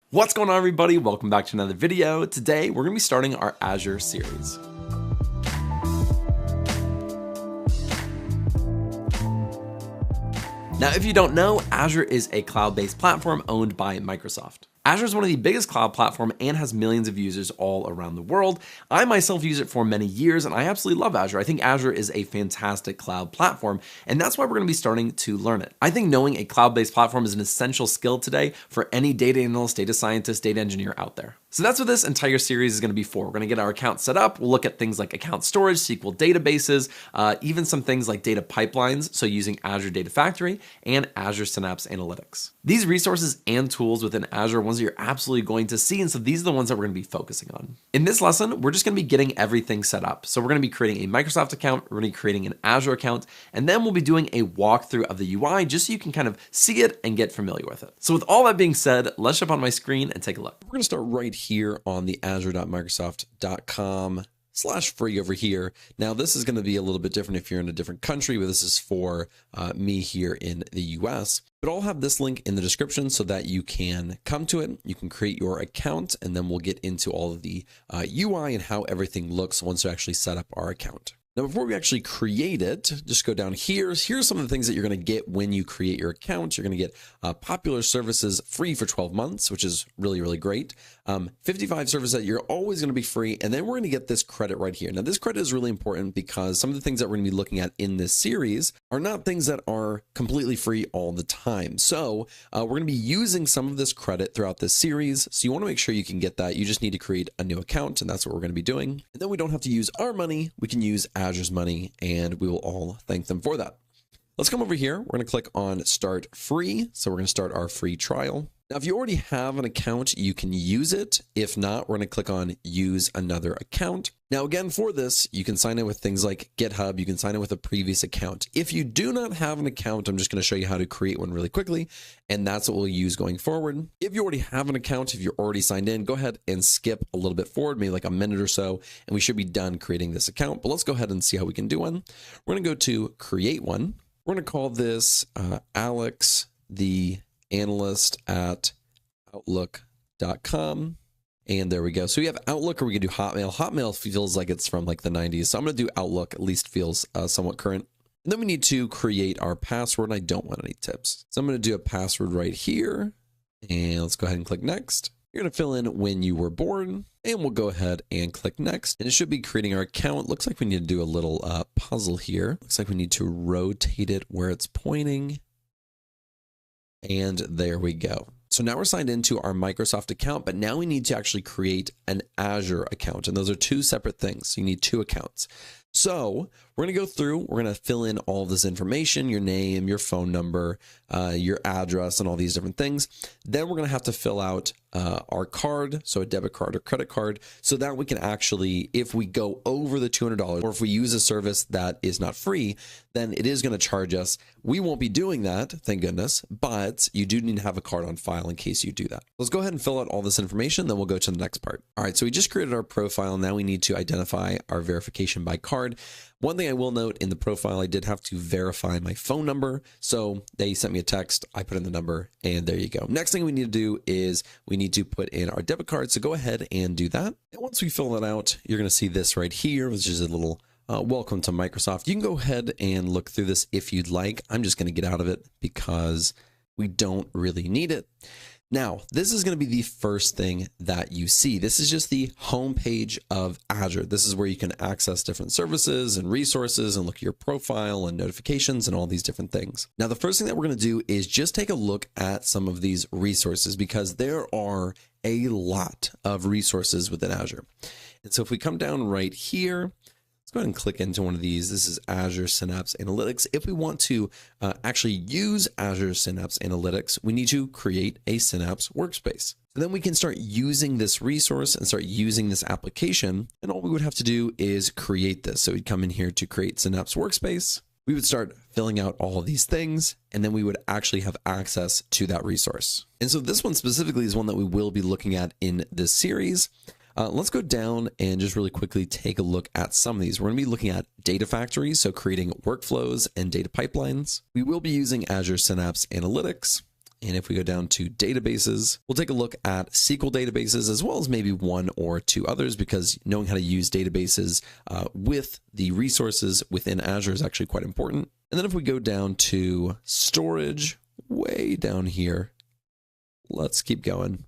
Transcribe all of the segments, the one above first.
What's going on, everybody? Welcome back to another video. Today, we're going to be starting our Azure series. Now, if you don't know, Azure is a cloud-based platform owned by Microsoft. Azure is one of the biggest cloud platforms and has millions of users all around the world. I myself use it for many years and I absolutely love Azure. I think Azure is a fantastic cloud platform and that's why we're going to be starting to learn it. I think knowing a cloud-based platform is an essential skill today for any data analyst, data scientist, data engineer out there. So that's what this entire series is going to be for. We're going to get our account set up. We'll look at things like account storage, SQL databases, even some things like data pipelines, so using Azure Data Factory and Azure Synapse Analytics. These resources and tools within Azure are ones that you're absolutely going to see, and so these are the ones that we're going to be focusing on. In this lesson, we're just going to be getting everything set up. So we're going to be creating a Microsoft account, we're going to be creating an Azure account, and then we'll be doing a walkthrough of the UI just so you can kind of see it and get familiar with it. So with all that being said, let's jump on my screen and take a look. We're going to start right here on the azure.microsoft.com/free over here. Now, this is going to be a little bit different if you're in a different country, but this is for me here in the US. But I'll have this link in the description so that you can come to it. You can create your account, and then we'll get into all of the UI and how everything looks once we actually set up our account. Now, before we actually create it, just go down here. Here's some of the things that you're going to get when you create your account. You're going to get popular services free for 12 months, which is really, really great. 55 services that you're always going to be free. And then we're going to get this credit right here. Now, this credit is really important because some of the things that we're going to be looking at in this series are not things that are completely free all the time. So we're going to be using some of this credit throughout this series. So you want to make sure you can get that. You just need to create a new account, and that's what we're going to be doing. And then we don't have to use our money. We can use Azure's money, and we will all thank them for that. Let's come over here. We're going to click on Start Free. So we're going to start our free trial. Now, if you already have an account, you can use it. If not, we're going to click on Use Another Account. Now, again, for this, you can sign in with things like GitHub. You can sign in with a previous account. If you do not have an account, I'm just going to show you how to create one really quickly, and that's what we'll use going forward. If you already have an account, if you're already signed in, go ahead and skip a little bit forward, maybe like a minute or so, and we should be done creating this account. But let's go ahead and see how we can do one. We're going to go to Create One. We're going to call this Alex the Analyst at Outlook.com. And there we go. So we have Outlook, or we can do Hotmail. Hotmail feels like it's from like the 90s. So I'm going to do Outlook, at least feels somewhat current. And then we need to create our password. And I don't want any tips. So I'm going to do a password right here. And let's go ahead and click Next. You're going to fill in when you were born. And we'll go ahead and click Next. And it should be creating our account. Looks like we need to do a little puzzle here. Looks like we need to rotate it where it's pointing. And there we go. So now we're signed into our Microsoft account, but now we need to actually create an Azure account. And those are two separate things. So you need two accounts. So we're going to go through, we're going to fill in all this information, your name, your phone number, your address, and all these different things. Then we're going to have to fill out our card, so a debit card or credit card, so that we can actually, if we go over the $200, or if we use a service that is not free, then it is going to charge us. We won't be doing that, thank goodness, but you do need to have a card on file in case you do that. Let's go ahead and fill out all this information, then we'll go to the next part. All right, so we just created our profile. Now we need to identify our verification by card. One thing I will note, in the profile, I did have to verify my phone number. So they sent me a text, I put in the number, and there you go. Next thing we need to do is we need to put in our debit card. So go ahead and do that. And once we fill that out, you're going to see this right here, which is a little welcome to Microsoft. You can go ahead and look through this if you'd like. I'm just going to get out of it because we don't really need it. Now, this is going to be the first thing that you see. This is just the home page of Azure. This is where you can access different services and resources and look at your profile and notifications and all these different things. Now, the first thing that we're going to do is just take a look at some of these resources because there are a lot of resources within Azure. And so if we come down right here, let's go ahead and click into one of these. This is Azure Synapse Analytics. If we want to actually use Azure Synapse Analytics, we need to create a Synapse workspace. And then we can start using this resource and start using this application. And all we would have to do is create this. So we'd come in here to create Synapse Workspace. We would start filling out all of these things, and then we would actually have access to that resource. And so this one specifically is one that we will be looking at in this series. Let's go down and just really quickly take a look at some of these. We're going to be looking at data factories, so creating workflows and data pipelines. We will be using Azure Synapse Analytics. And if we go down to databases, we'll take a look at SQL databases as well as maybe one or two others, because knowing how to use databases with the resources within Azure is actually quite important. And then if we go down to storage, way down here, let's keep going.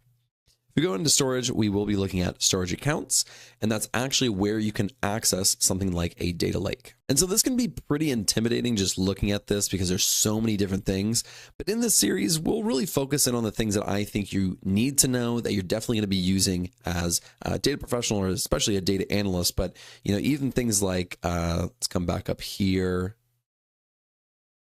If we go into storage, we will be looking at storage accounts, and that's actually where you can access something like a data lake. And so this can be pretty intimidating just looking at this because there's so many different things. But in this series, we'll really focus in on the things that I think you need to know that you're definitely going to be using as a data professional or especially a data analyst. But even things like, let's come back up here.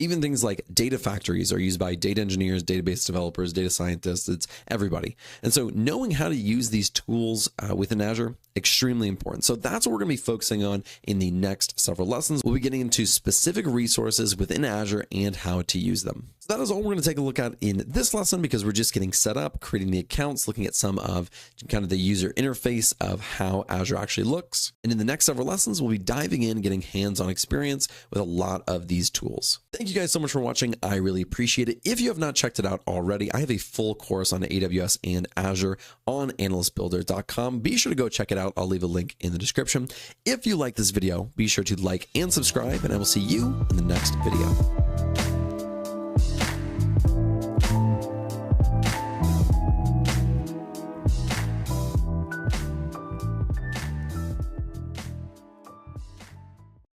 Even things like data factories are used by data engineers, database developers, data scientists, it's everybody. And so knowing how to use these tools within Azure, extremely important. So that's what we're going to be focusing on in the next several lessons. We'll be getting into specific resources within Azure and how to use them. So that is all we're going to take a look at in this lesson, because we're just getting set up, creating the accounts, looking at some of kind of the user interface of how Azure actually looks. And in the next several lessons, we'll be diving in, getting hands-on experience with a lot of these tools. Thank you guys so much for watching. I really appreciate it. If you have not checked it out already, I have a full course on AWS and Azure on analystbuilder.com. Be sure to go check it out. I'll leave a link in the description. If you like this video, be sure to like and subscribe, and I will see you in the next video.